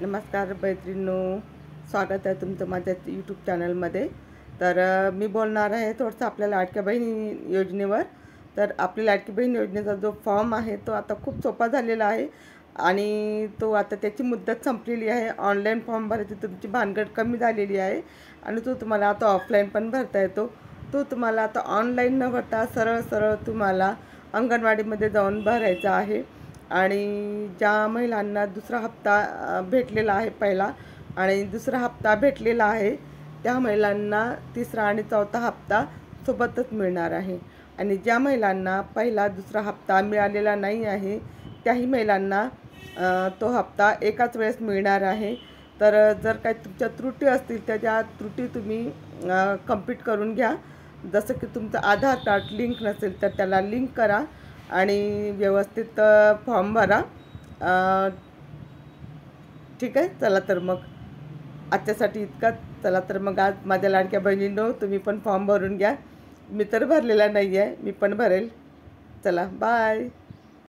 नमस्कार मैत्रिणींनो, स्वागत आहे तुमचं माझ्या यूट्यूब चॅनलमध्ये। तर मी बोलणार आहे थोडंसं आपल्या लाडक्या बहीण योजनेवर। तर आपली लाडकी बहीण योजनेचा जो फॉर्म आहे तो आता खूप सोपा झालेला आहे आणि तो आता त्याची मुदत संपलेली आहे। ऑनलाईन फॉर्म भरायची तुमची भानगड कमी झालेली आहे आणि तो तुम्हाला आता ऑफलाईन पण भरता येतो। तो तुम्हाला आता ऑनलाईन न भरता सरळ सरळ तुम्हाला अंगणवाडीमध्ये जाऊन भरायचा आहे। आणि ज्या महिलांना दुसरा हप्ता भेटलेला आहे पहिला आणि दुसरा हप्ता भेटलेला आहे त्या महिलांना तिसरा आणि चौथा हप्ता सोबतच मिळणार आहे। आणि ज्या महिलांना पहिला दुसरा हप्ता मिळालेला नाही आहे त्याही महिलांना तो हप्ता एकाच वेळेस मिळणार आहे। तर जर काही तुमच्या त्रुटी असतील त्या त्रुटी तुम्ही कंप्लीट करून घ्या। जसं की तुमचं आधार कार्ड लिंक नसेल तर त्याला लिंक करा आणि व्यवस्थित फॉर्म भरा। ठीक आहे, चला तर मग आजच्यासाठी इतकंच। चला तर मग आज माझ्या लाडक्या बहिणींनो, तुम्ही पण फॉर्म भरून घ्या। मी तर भरलेला नाही आहे, मी पण भरेल। चला बाय।